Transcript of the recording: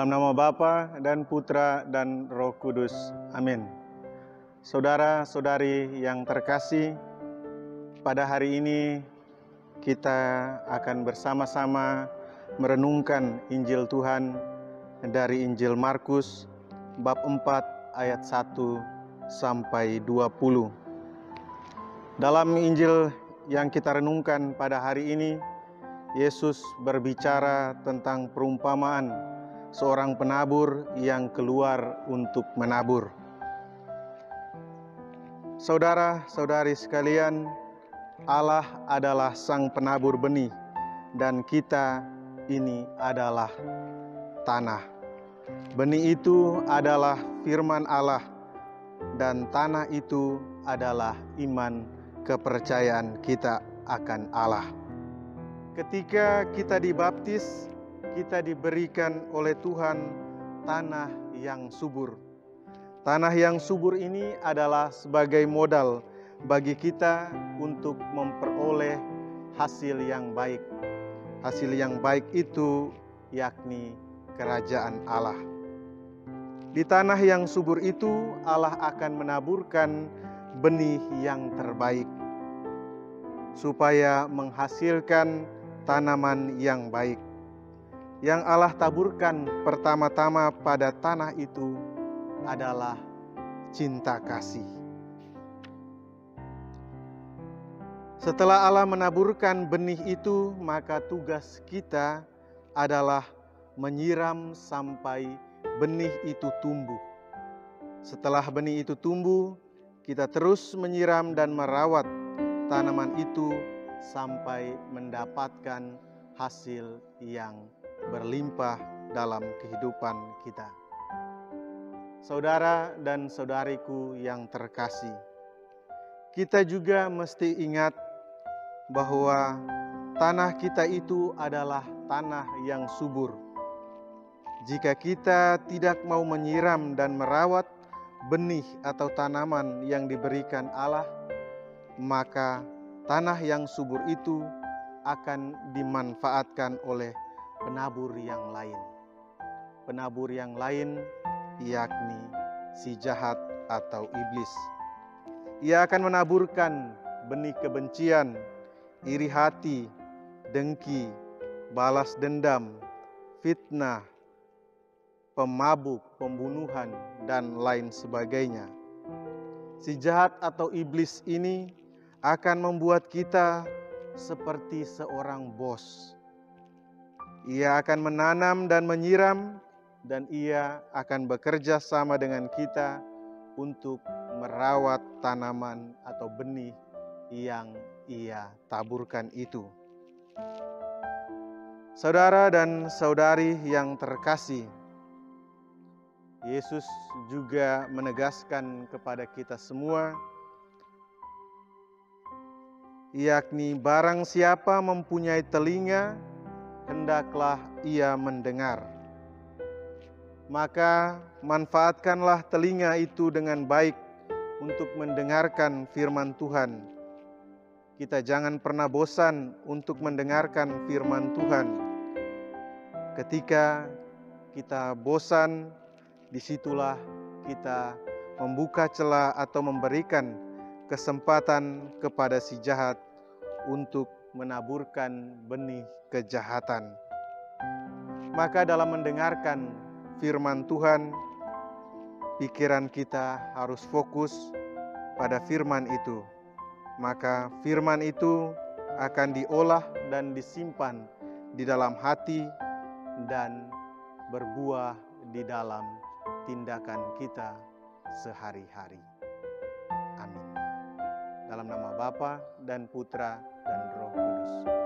Dalam nama Bapa dan Putra dan Roh Kudus. Amin. Saudara-saudari yang terkasih, pada hari ini kita akan bersama-sama merenungkan Injil Tuhan dari Injil Markus bab 4 ayat 1 sampai 20. Dalam Injil yang kita renungkan pada hari ini, Yesus berbicara tentang perumpamaan seorang penabur yang keluar untuk menabur. Saudara-saudari sekalian, Allah adalah sang penabur benih dan kita ini adalah tanah. Benih itu adalah firman Allah dan tanah itu adalah iman kepercayaan kita akan Allah. Ketika kita dibaptis, kita diberikan oleh Tuhan tanah yang subur. Tanah yang subur ini adalah sebagai modal bagi kita untuk memperoleh hasil yang baik. Hasil yang baik itu yakni kerajaan Allah. Di tanah yang subur itu Allah akan menaburkan benih yang terbaik supaya menghasilkan tanaman yang baik. Yang Allah taburkan pertama-tama pada tanah itu adalah cinta kasih. Setelah Allah menaburkan benih itu, maka tugas kita adalah menyiram sampai benih itu tumbuh. Setelah benih itu tumbuh, kita terus menyiram dan merawat tanaman itu sampai mendapatkan hasil yang berlimpah dalam kehidupan kita. Saudara dan saudariku yang terkasih, kita juga mesti ingat bahwa tanah kita itu adalah tanah yang subur. Jika kita tidak mau menyiram dan merawat benih atau tanaman yang diberikan Allah, maka tanah yang subur itu akan dimanfaatkan oleh penabur yang lain. Penabur yang lain yakni si jahat atau iblis. Ia akan menaburkan benih kebencian, iri hati, dengki, balas dendam, fitnah, pemabuk, pembunuhan, dan lain sebagainya. Si jahat atau iblis ini akan membuat kita seperti seorang bos. Ia akan menanam dan menyiram, dan ia akan bekerja sama dengan kita untuk merawat tanaman atau benih yang ia taburkan itu. Saudara dan saudari yang terkasih, Yesus juga menegaskan kepada kita semua, yakni barang siapa mempunyai telinga, hendaklah ia mendengar. Maka manfaatkanlah telinga itu dengan baik untuk mendengarkan firman Tuhan. Kita jangan pernah bosan untuk mendengarkan firman Tuhan. Ketika kita bosan, disitulah kita membuka celah atau memberikan kesempatan kepada si jahat untuk menaburkan benih kejahatan. Maka dalam mendengarkan firman Tuhan, pikiran kita harus fokus pada firman itu. Maka firman itu akan diolah dan disimpan di dalam hati dan berbuah di dalam tindakan kita sehari-hari. Amin. Dalam nama Bapa dan Putra dan Roh Kudus.